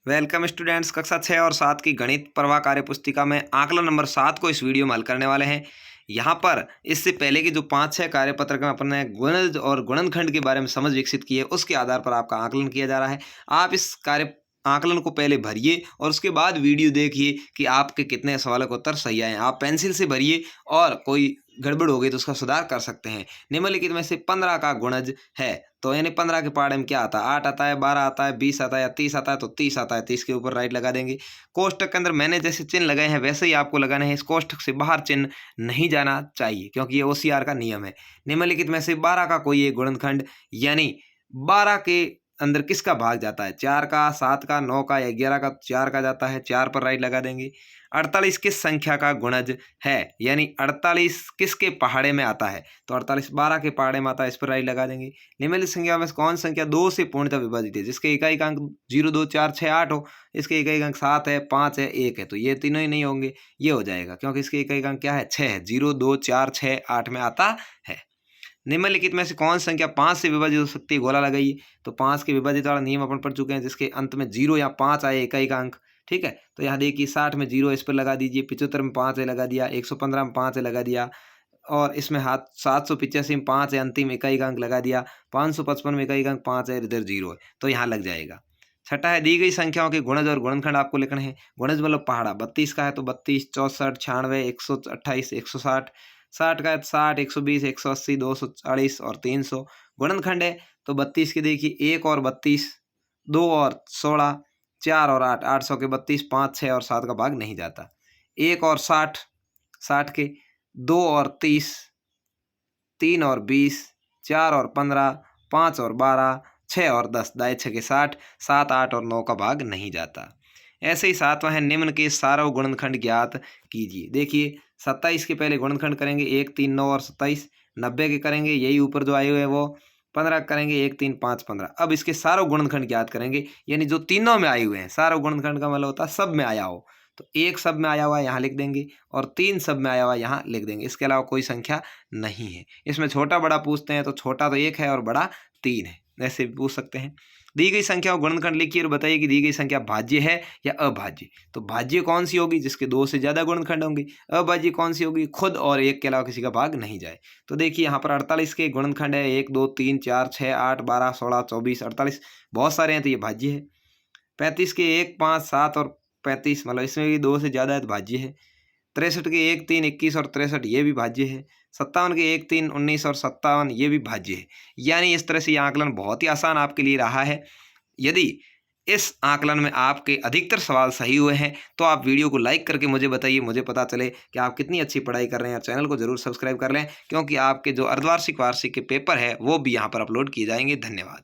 Welcome students, कक्षा 6 और 7 की गणित प्रवाह कार्य पुस्तिका में आकलन नंबर 7 को इस वीडियो में हल करने वाले हैं। यहाँ पर इससे पहले की जो 5-6 कार्यपत्रक में अपने गुणज और गुणनखंड के बारे में समझ विकसित की है, उसके आधार पर आपका आकलन किया जा रहा है। आप इस कार्य आकलन को पहले भरिए और उसके बाद वीडियो देखिए कि आपके कितने सवालों के उत्तर सही आए। आप पेंसिल से भरिए और कोई गड़बड़ हो गई तो उसका सुधार कर सकते हैं। निम्नलिखित में से 15 का गुणज है, तो यानी 15 के पहाड़े में क्या आता है? 8 आता है, 12 आता है, 20 आता है या 30 आता है, तो 30 आता है। 30 के ऊपर राइट लगा देंगे। कोष्टक के अंदर मैंने जैसे चिन्ह लगाए हैं वैसे ही आपको लगाने हैं। इस कोष्टक से बाहर चिन्ह नहीं जाना चाहिए क्योंकि ये ओसीआर का नियम है। निम्नलिखित में से 12 का कोई एक गुणनखंड, यानी 12 के अंदर किसका भाग जाता है? 4 का, 7 का, 9 का या 11 का? 4 का जाता है, 4 पर राइट लगा देंगे। 48 किस संख्या का गुणज है, यानी 48 किसके पहाड़े में आता है? तो 48 12 के पहाड़े में आता है, इस पर राइट लगा देंगे। निम्नलिखित संख्या में से कौन संख्या 2 से पूर्णतः विभाजित है, जिसके इकाई का अंक 0, 2, 4, 6, 8 हो? इसके इकाई का अंक 7 है, 5 है, 1 है, तो ये तीनों ही नहीं होंगे, ये हो जाएगा क्योंकि इसके इकाई का अंक क्या है? 6 है। 0, 2, 4, 6, 8 में आता है। निम्नलिखित में से कौन संख्या 5 से विभाजित हो सकती है? गोला लगाइए। तो 5 के विभाजित वाला नियम अपन पढ़ चुके हैं, जिसके अंत में 0 या 5 आए इकाई का अंक। ठीक है, तो यहाँ देखिए 60 में 0 इस पर लगा दीजिए, 75 में 5 है लगा दिया, 115 में 5 है लगा दिया, और इसमें हाथ 785 में 5 है, अंतिम इकाई का अंक लगा दिया। 555 में इकाई का अंक 5 है, इधर 0 है, तो यहाँ लग जाएगा। छठा है, दी गई संख्याओं के गुणज और गुणनखंड आपको लिखने हैं। गुणज मतलब पहाड़ा 32 का है तो 32, 64, 96, 128, 160, 60 का है 60, 120, 180, 240 और 300। गुणनखंड है तो 32 के देखिए 1 और 32, 2 और 16, 4 और 8, 800 के 32, 5, 6 और 7 का भाग नहीं जाता। 1 और 60, 60 के 2 और 30, 3 और 20, 4 और 15, 5 और 12, 6 और 10, दाए 6 के 60, 7, 8 और 9 का भाग नहीं जाता। ऐसे ही 7वां है, निम्न के सारों गुणनखंड ज्ञात कीजिए। देखिए 27 के पहले गुणनखंड करेंगे 1, 3, 9 और 27। 90 के करेंगे, यही ऊपर जो आए हुए हैं वो। 15 करेंगे 1, 3, 5, 15। अब इसके सारों गुणनखंड ज्ञात करेंगे, यानी जो तीनों में आए हुए हैं। सारों गुणनखंड का मतलब होता है सब में आया हो, तो 1 सब में आया हुआ है यहाँ लिख देंगे और 3 सब में आया हुआ यहाँ लिख देंगे। इसके अलावा कोई संख्या नहीं है। इसमें छोटा बड़ा पूछते हैं तो छोटा तो 1 है और बड़ा 3 है, ऐसे भी पूछ सकते हैं। दी गई संख्या को गुणनखंड लिखिए और बताइए कि दी गई संख्या भाज्य है या अभाज्य। तो भाज्य कौन सी होगी? जिसके 2 से ज़्यादा गुणनखंड होंगे। अभाज्य कौन सी होगी? खुद और 1 के अलावा किसी का भाग नहीं जाए। तो देखिए यहाँ पर 48 के गुणनखंड है 1, 2, 3, 4, 6, 8, 12, 16, 24, 48 बहुत सारे हैं, तो ये भाज्य है। 35 के 1, 5, 7 और 35 मतलब इसमें भी 2 से ज़्यादा है तो भाज्य है। 63 के 1, 3, 21 और 63 ये भी भाज्य है। 57 के 1, 3, 19 और 57 ये भी भाज्य है। यानी इस तरह से ये आकलन बहुत ही आसान आपके लिए रहा है। यदि इस आकलन में आपके अधिकतर सवाल सही हुए हैं तो आप वीडियो को लाइक करके मुझे बताइए, मुझे पता चले कि आप कितनी अच्छी पढ़ाई कर रहे हैं। और चैनल को जरूर सब्सक्राइब कर लें क्योंकि आपके जो अर्धवार्षिक वार्षिक के पेपर है वो भी यहाँ पर अपलोड किए जाएंगे। धन्यवाद।